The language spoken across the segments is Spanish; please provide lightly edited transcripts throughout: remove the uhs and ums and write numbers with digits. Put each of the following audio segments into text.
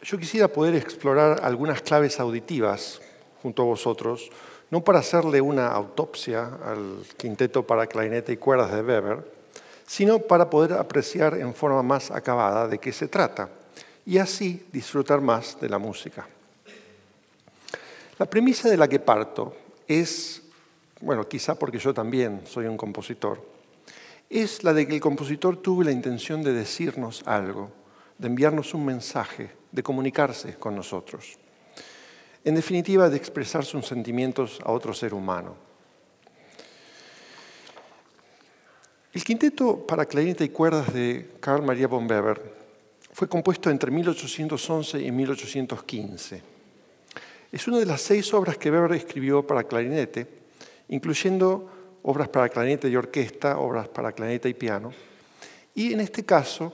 Yo quisiera poder explorar algunas claves auditivas junto a vosotros, no para hacerle una autopsia al quinteto para clarinete y cuerdas de Weber, sino para poder apreciar en forma más acabada de qué se trata y así disfrutar más de la música. La premisa de la que parto es, bueno, quizá porque yo también soy un compositor, es la de que el compositor tuvo la intención de decirnos algo, de enviarnos un mensaje, de comunicarse con nosotros. En definitiva, de expresar sus sentimientos a otro ser humano. El quinteto para clarinete y cuerdas de Carl Maria von Weber fue compuesto entre 1811 y 1815. Es una de las 6 obras que Weber escribió para clarinete, incluyendo obras para clarinete y orquesta, obras para clarinete y piano. Y en este caso,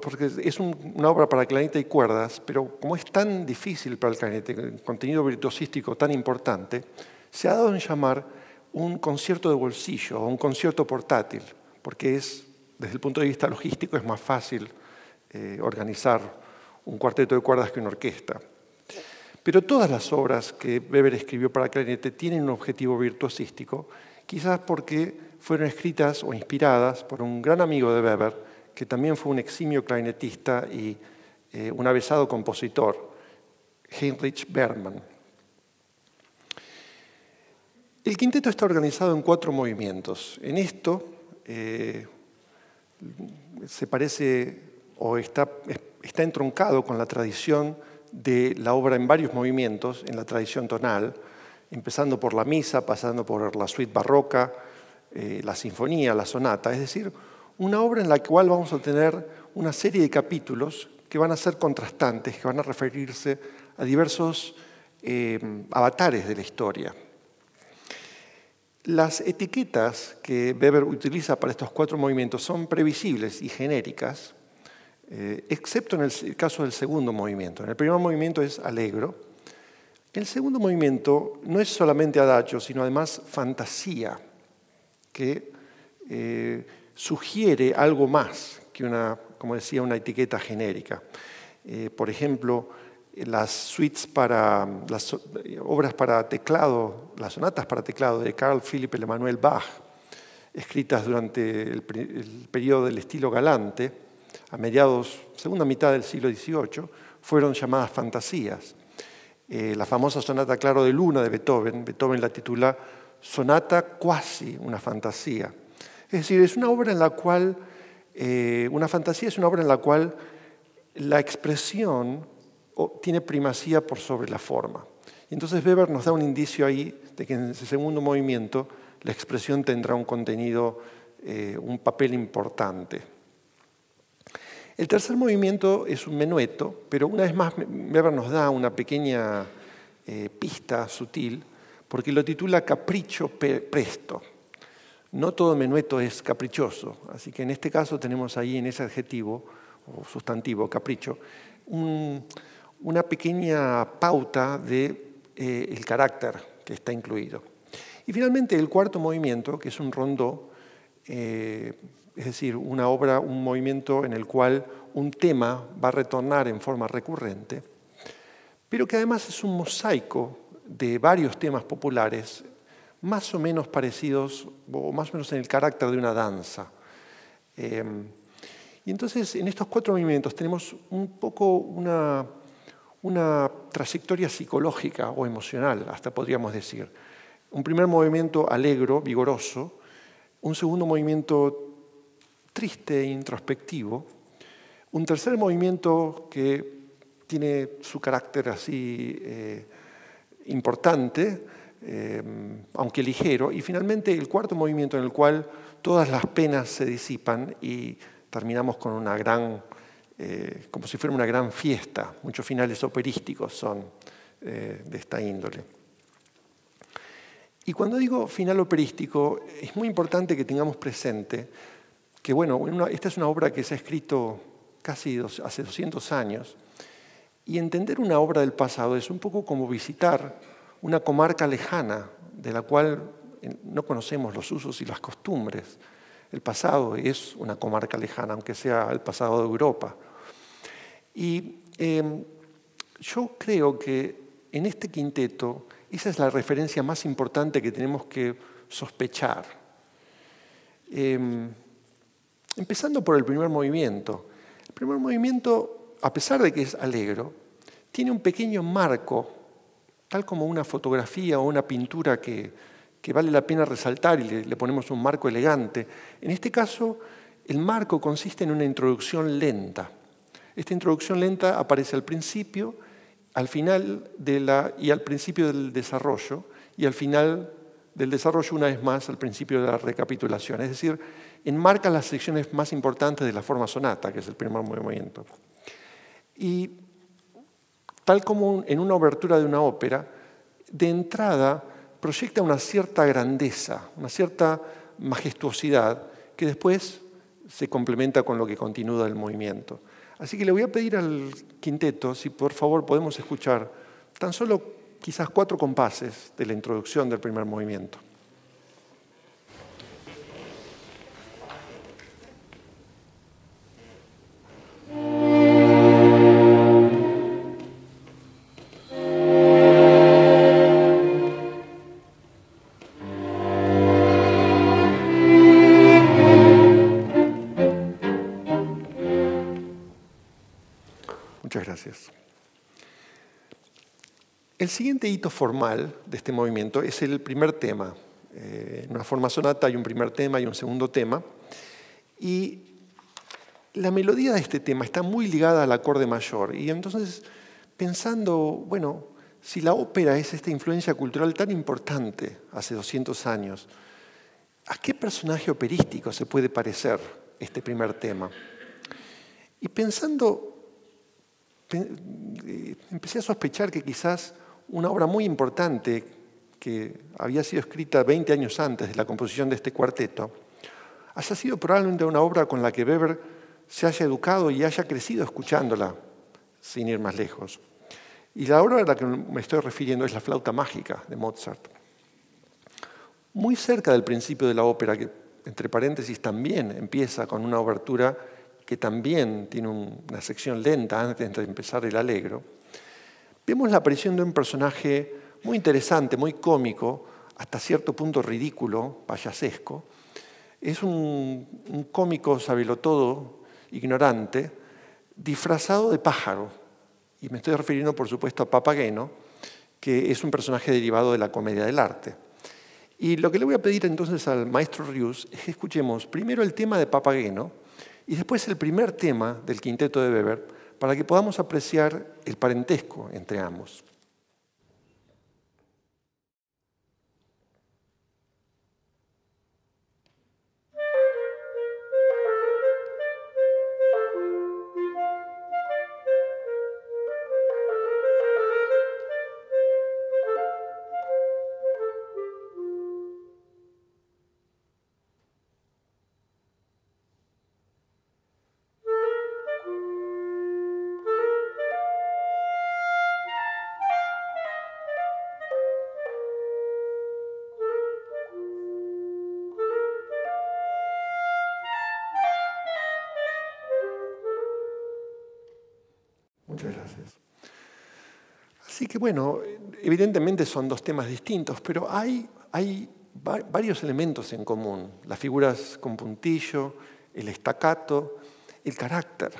porque es una obra para clarinete y cuerdas, pero como es tan difícil para el clarinete, el contenido virtuosístico tan importante, se ha dado en llamar un concierto de bolsillo o un concierto portátil, porque desde el punto de vista logístico es más fácil organizar un cuarteto de cuerdas que una orquesta. Pero todas las obras que Weber escribió para clarinete tienen un objetivo virtuosístico, quizás porque fueron escritas o inspiradas por un gran amigo de Weber, que también fue un eximio clarinetista y un avesado compositor, Heinrich Bergmann. El quinteto está organizado en 4 movimientos. En esto se parece o está entroncado con la tradición de la obra en varios movimientos, en la tradición tonal, empezando por la misa, pasando por la suite barroca, la sinfonía, la sonata, es decir, una obra en la cual vamos a tener una serie de capítulos que van a ser contrastantes, que van a referirse a diversos avatares de la historia. Las etiquetas que Weber utiliza para estos 4 movimientos son previsibles y genéricas, excepto en el caso del segundo movimiento. En el primer movimiento es allegro. El segundo movimiento no es solamente adagio, sino además fantasía, que sugiere algo más que como decía, una etiqueta genérica. Por ejemplo, las obras para teclado, las sonatas para teclado de Carl Philipp Emanuel Bach, escritas durante el periodo del estilo galante, a segunda mitad del siglo XVIII, fueron llamadas fantasías. La famosa sonata Claro de Luna de Beethoven la titula Sonata quasi una fantasía. Es decir, es una obra en la cual, una fantasía es una obra en la cual la expresión tiene primacía por sobre la forma. Y entonces Weber nos da un indicio ahí de que en ese segundo movimiento la expresión tendrá un contenido, un papel importante. El tercer movimiento es un menueto, pero una vez más Weber nos da una pequeña pista sutil, porque lo titula Capriccio presto. No todo menueto es caprichoso, así que en este caso tenemos ahí en ese adjetivo, o sustantivo, capricho, una pequeña pauta del carácter que está incluido. Y finalmente el cuarto movimiento, que es un rondó, es decir, un movimiento en el cual un tema va a retornar en forma recurrente, pero que además es un mosaico de varios temas populares, más o menos parecidos, o más o menos en el carácter de una danza. Y entonces, en estos 4 movimientos tenemos un poco una trayectoria psicológica o emocional, hasta podríamos decir. Un primer movimiento alegro, vigoroso, un segundo movimiento triste e introspectivo, un tercer movimiento que tiene su carácter así importante, aunque ligero, y finalmente el cuarto movimiento en el cual todas las penas se disipan y terminamos con una como si fuera una gran fiesta. Muchos finales operísticos son de esta índole. Y cuando digo final operístico, es muy importante que tengamos presente que, bueno, esta es una obra que se ha escrito casi hace 200 años, y entender una obra del pasado es un poco como visitar una comarca lejana de la cual no conocemos los usos y las costumbres. El pasado es una comarca lejana, aunque sea el pasado de Europa. Y yo creo que en este quinteto esa es la referencia más importante que tenemos que sospechar. Empezando por el primer movimiento. El primer movimiento, a pesar de que es allegro, tiene un pequeño marco, tal como una fotografía o una pintura que vale la pena resaltar y le ponemos un marco elegante. En este caso, el marco consiste en una introducción lenta. Esta introducción lenta aparece al principio, al final y al principio del desarrollo, y al final del desarrollo una vez más al principio de la recapitulación. Es decir, enmarca las secciones más importantes de la forma sonata, que es el primer movimiento. Y tal como en una obertura de una ópera, de entrada proyecta una cierta grandeza, una cierta majestuosidad, que después se complementa con lo que continúa el movimiento. Así que le voy a pedir al quinteto si por favor podemos escuchar tan solo quizás 4 compases de la introducción del primer movimiento. Muchas gracias. El siguiente hito formal de este movimiento es el primer tema. En una forma sonata hay un primer tema y un segundo tema. Y la melodía de este tema está muy ligada al acorde mayor. Y entonces, pensando, bueno, si la ópera es esta influencia cultural tan importante hace 200 años, ¿a qué personaje operístico se puede parecer este primer tema? Y pensando, empecé a sospechar que quizás una obra muy importante que había sido escrita 20 años antes de la composición de este cuarteto haya sido probablemente una obra con la que Weber se haya educado y haya crecido escuchándola, sin ir más lejos. Y la obra a la que me estoy refiriendo es La flauta mágica de Mozart. Muy cerca del principio de la ópera, que entre paréntesis también empieza con una obertura que también tiene una sección lenta antes de empezar el allegro, vemos la aparición de un personaje muy interesante, muy cómico, hasta cierto punto ridículo, payasesco. Es un cómico sabelotodo, ignorante, disfrazado de pájaro. Y me estoy refiriendo, por supuesto, a Papageno, que es un personaje derivado de la comedia del arte. Y lo que le voy a pedir entonces al maestro Rius es que escuchemos primero el tema de Papageno y después el primer tema del quinteto de Weber, para que podamos apreciar el parentesco entre ambos. Muchas gracias. Así que bueno, evidentemente son 2 temas distintos, pero hay varios elementos en común. Las figuras con puntillo, el staccato, el carácter.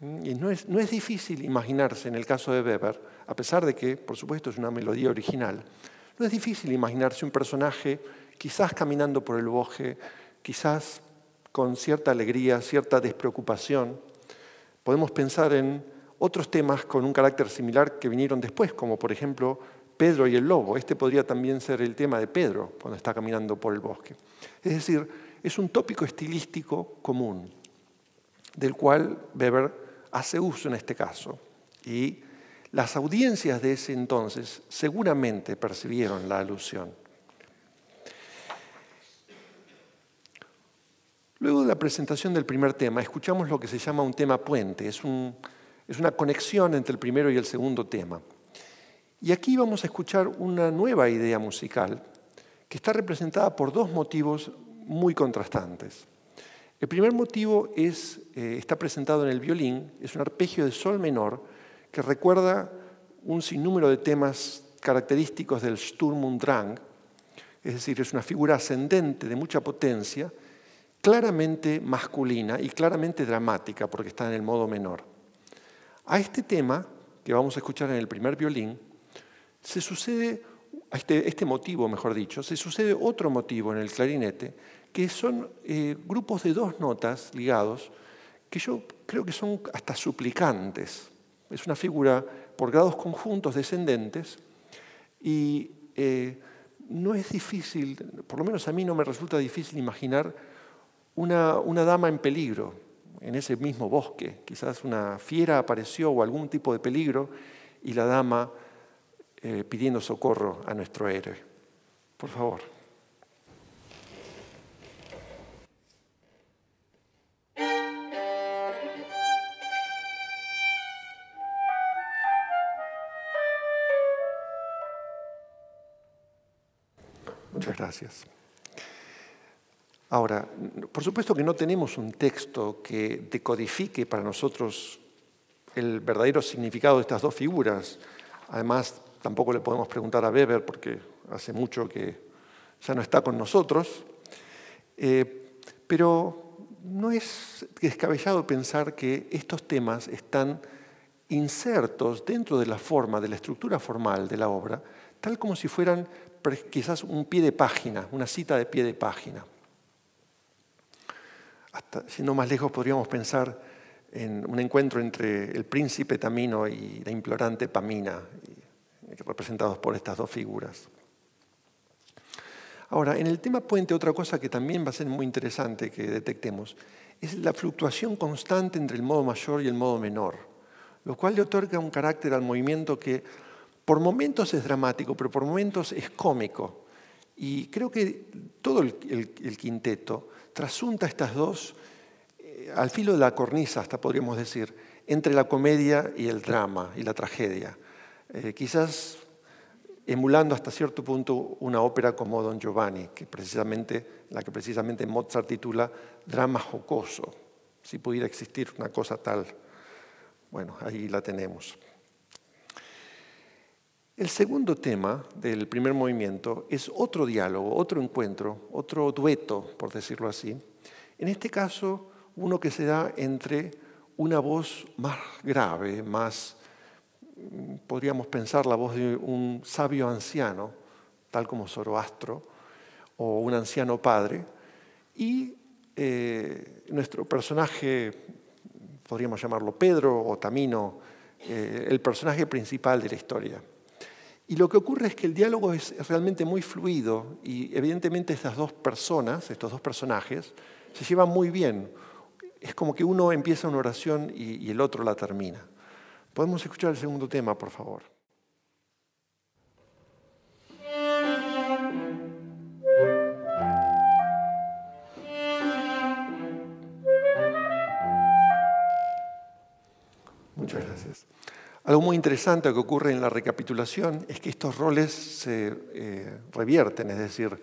Y no es difícil imaginarse en el caso de Weber, a pesar de que, por supuesto, es una melodía original, no es difícil imaginarse un personaje quizás caminando por el bosque, quizás con cierta alegría, cierta despreocupación. Podemos pensar en otros temas con un carácter similar que vinieron después, como por ejemplo Pedro y el lobo. Este podría también ser el tema de Pedro cuando está caminando por el bosque. Es decir, es un tópico estilístico común, del cual Weber hace uso en este caso. Y las audiencias de ese entonces seguramente percibieron la alusión. Luego de la presentación del primer tema, escuchamos lo que se llama un tema puente. Es una conexión entre el primero y el segundo tema. Y aquí vamos a escuchar una nueva idea musical que está representada por 2 motivos muy contrastantes. El primer motivo está presentado en el violín, es un arpegio de sol menor que recuerda un sinnúmero de temas característicos del Sturm und Drang, es decir, es una figura ascendente de mucha potencia, claramente masculina y claramente dramática porque está en el modo menor. A este tema, que vamos a escuchar en el primer violín, se sucede, a este motivo, mejor dicho, se sucede otro motivo en el clarinete, que son grupos de dos notas ligados, que yo creo que son hasta suplicantes. Es una figura por grados conjuntos descendentes y no es difícil, por lo menos a mí no me resulta difícil imaginar una dama en peligro en ese mismo bosque. Quizás una fiera apareció o algún tipo de peligro y la dama pidiendo socorro a nuestro héroe. Por favor. Muchas gracias. Ahora, por supuesto que no tenemos un texto que decodifique para nosotros el verdadero significado de estas dos figuras. Además, tampoco le podemos preguntar a Weber porque hace mucho que ya no está con nosotros. Pero no es descabellado pensar que estos temas están insertos dentro de la forma, de la estructura formal de la obra, tal como si fueran quizás un pie de página, una cita de pie de página. Hasta, siendo más lejos, podríamos pensar en un encuentro entre el príncipe Tamino y la implorante Pamina, representados por estas dos figuras. Ahora, en el tema puente, otra cosa que también va a ser muy interesante que detectemos es la fluctuación constante entre el modo mayor y el modo menor, lo cual le otorga un carácter al movimiento que por momentos es dramático, pero por momentos es cómico. Y creo que todo el quinteto trasunta estas dos al filo de la cornisa, hasta podríamos decir, entre la comedia y el drama y la tragedia. Quizás emulando hasta cierto punto una ópera como Don Giovanni, la que precisamente Mozart titula Drama jocoso. Si pudiera existir una cosa tal, bueno, ahí la tenemos. El segundo tema del primer movimiento es otro diálogo, otro encuentro, otro dueto, por decirlo así. En este caso, uno que se da entre una voz más grave, más, podríamos pensar, la voz de un sabio anciano, tal como Zoroastro, o un anciano padre, y nuestro personaje, podríamos llamarlo Pedro o Tamino, el personaje principal de la historia. Y lo que ocurre es que el diálogo es realmente muy fluido y evidentemente estas dos personas, estos dos personajes, se llevan muy bien. Es como que uno empieza una oración y el otro la termina. ¿Podemos escuchar el segundo tema, por favor? Muchas gracias. Algo muy interesante que ocurre en la recapitulación es que estos roles se revierten, es decir,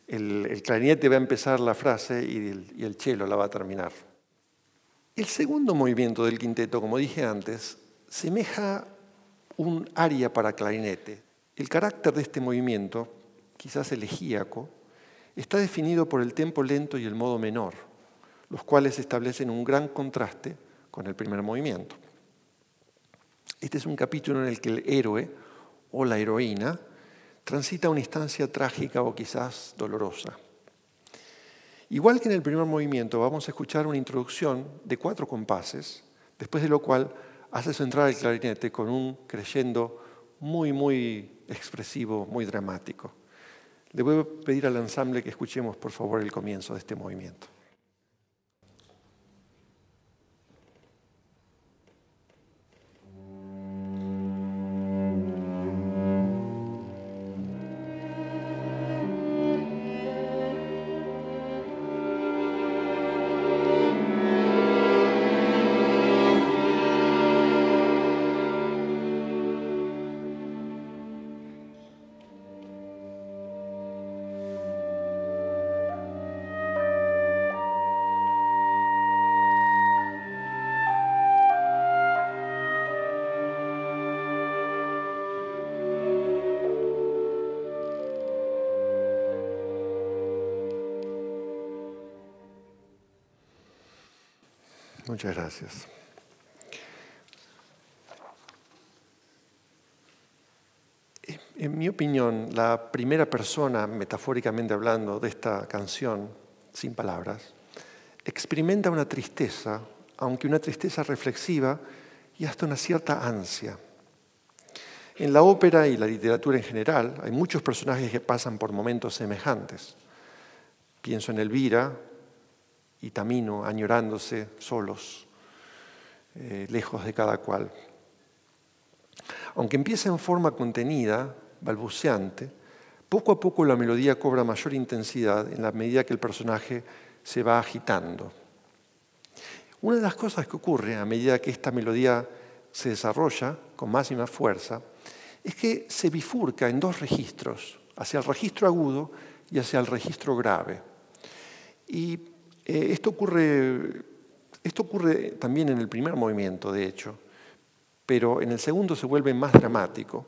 el clarinete va a empezar la frase y el cello la va a terminar. El segundo movimiento del quinteto, como dije antes, semeja un aria para clarinete. El carácter de este movimiento, quizás elegíaco, está definido por el tempo lento y el modo menor, los cuales establecen un gran contraste con el primer movimiento. Este es un capítulo en el que el héroe o la heroína transita una instancia trágica o quizás dolorosa. Igual que en el primer movimiento, vamos a escuchar una introducción de 4 compases, después de lo cual hace su entrada el clarinete con un crescendo muy, muy expresivo, muy dramático. Le voy a pedir al ensamble que escuchemos, por favor, el comienzo de este movimiento. Muchas gracias. En mi opinión, la primera persona, metafóricamente hablando, de esta canción, sin palabras, experimenta una tristeza, aunque una tristeza reflexiva y hasta una cierta ansia. En la ópera y la literatura en general hay muchos personajes que pasan por momentos semejantes. Pienso en Elvira y Tamino añorándose solos, lejos de cada cual. Aunque empieza en forma contenida, balbuceante, poco a poco la melodía cobra mayor intensidad en la medida que el personaje se va agitando. Una de las cosas que ocurre a medida que esta melodía se desarrolla con más y más fuerza es que se bifurca en dos registros, hacia el registro agudo y hacia el registro grave. Y esto ocurre también en el primer movimiento, de hecho, pero en el segundo se vuelve más dramático.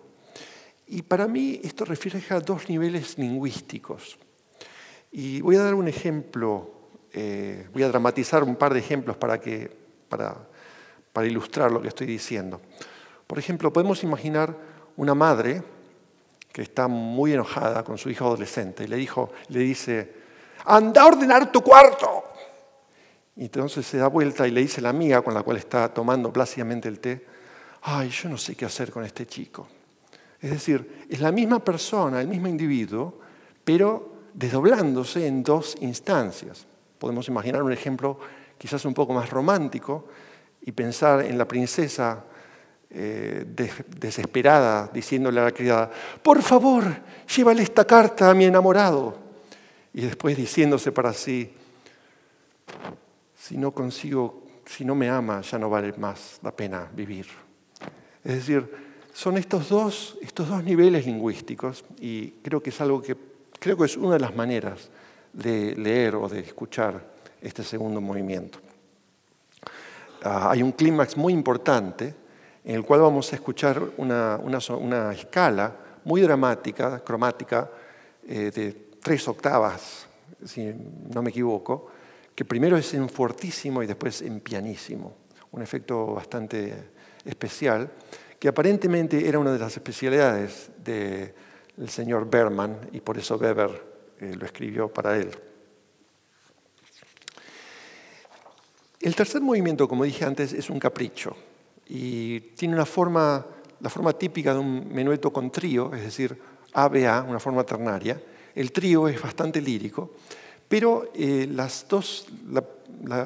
Y para mí esto refleja dos niveles lingüísticos. Y voy a dar un ejemplo, voy a dramatizar un par de ejemplos para ilustrar lo que estoy diciendo. Por ejemplo, podemos imaginar una madre que está muy enojada con su hijo adolescente y le dice, ¡anda a ordenar tu cuarto! Y entonces se da vuelta y le dice a la amiga con la cual está tomando plácidamente el té, ¡ay, yo no sé qué hacer con este chico! Es decir, es la misma persona, el mismo individuo, pero desdoblándose en dos instancias. Podemos imaginar un ejemplo quizás un poco más romántico y pensar en la princesa desesperada diciéndole a la criada, por favor, llévale esta carta a mi enamorado. Y después diciéndose para sí, si no me ama, ya no vale más la pena vivir. Es decir, son estos dos niveles lingüísticos y creo que es una de las maneras de leer o de escuchar este segundo movimiento. Hay un clímax muy importante en el cual vamos a escuchar una escala muy dramática, cromática, de 3 octavas, si no me equivoco, que primero es en fortísimo y después en pianísimo. Un efecto bastante especial, que aparentemente era una de las especialidades del señor Bergman, y por eso Weber lo escribió para él. El tercer movimiento, como dije antes, es un capricho, y tiene la forma típica de un menueto con trío, es decir, ABA, una forma ternaria. El trío es bastante lírico, pero la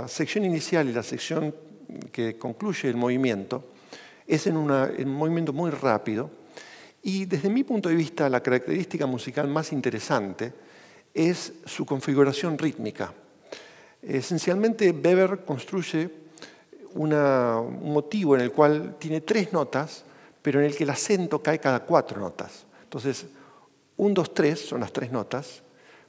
sección inicial y la sección que concluye el movimiento es en un movimiento muy rápido, y desde mi punto de vista la característica musical más interesante es su configuración rítmica. Esencialmente Weber construye un motivo en el cual tiene 3 notas, pero en el que el acento cae cada 4 notas. Entonces, 1, 2, 3 son las 3 notas,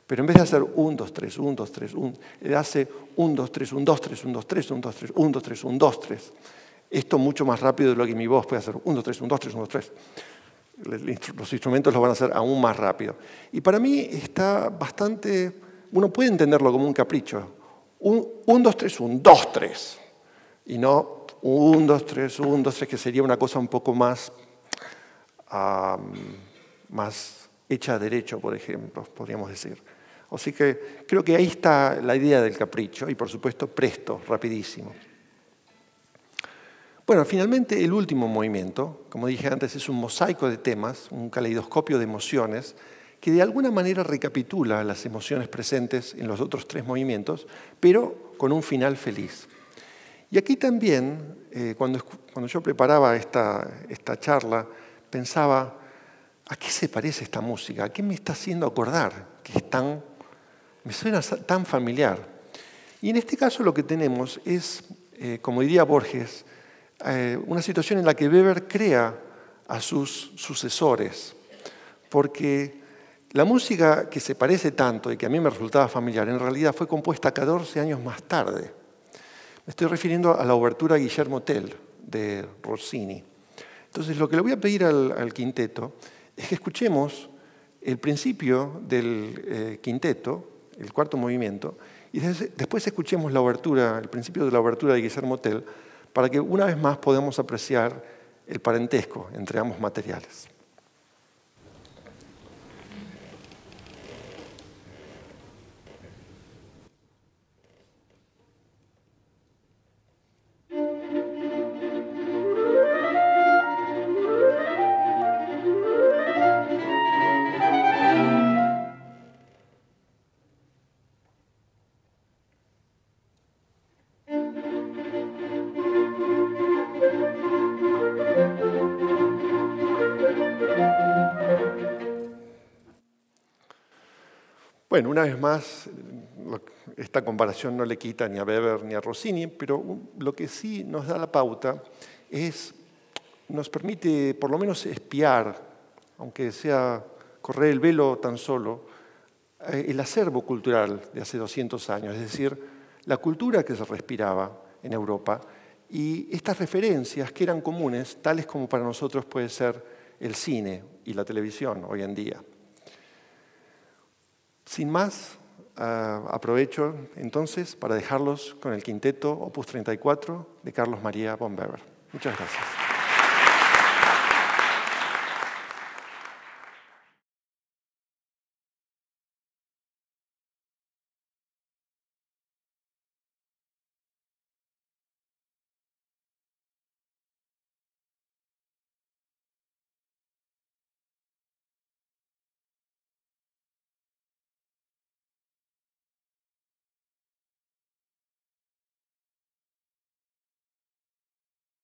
pero en vez de hacer 1, 2, 3, 1, 2, 3, 1, él hace 1, 2, 3, 1, 2, 3, 1, 2, 3, 1, 2, 3, 1, 2, 3, 1, 2, 3. Esto mucho más rápido de lo que mi voz puede hacer. 1, 2, 3, 1, 2, 3, 1, 2, 3. Los instrumentos lo van a hacer aún más rápido. Y para mí está bastante... Uno puede entenderlo como un capricho. 1, 2, 3, 1, 2, 3. Y no 1, 2, 3, 1, 2, 3, que sería una cosa un poco más hecha a derecho, por ejemplo, podríamos decir. Así que creo que ahí está la idea del capricho y, por supuesto, presto, rapidísimo. Bueno, finalmente el último movimiento, como dije antes, es un mosaico de temas, un caleidoscopio de emociones, que de alguna manera recapitula las emociones presentes en los otros 3 movimientos, pero con un final feliz. Y aquí también, cuando yo preparaba esta charla, pensaba, ¿a qué se parece esta música? ¿A qué me está haciendo acordar? Me suena tan familiar. Y en este caso lo que tenemos es, como diría Borges, una situación en la que Weber crea a sus sucesores, porque la música que se parece tanto y que a mí me resultaba familiar, en realidad fue compuesta 14 años más tarde. Me estoy refiriendo a la obertura Guillermo Tell de Rossini. Entonces, lo que le voy a pedir al quinteto es que escuchemos el principio del quinteto, el 4º movimiento, Y después escuchemos la obertura, el principio de la obertura de Guillermo Tell, para que una vez más podamos apreciar el parentesco entre ambos materiales. Bueno, una vez más, esta comparación no le quita ni a Weber ni a Rossini, pero lo que sí nos da la pauta nos permite por lo menos espiar, aunque sea correr el velo tan solo, el acervo cultural de hace 200 años, es decir, la cultura que se respiraba en Europa y estas referencias que eran comunes, tales como para nosotros puede ser el cine y la televisión hoy en día. Sin más, aprovecho entonces para dejarlos con el quinteto Opus 34 de Carlos María von Weber. Muchas gracias.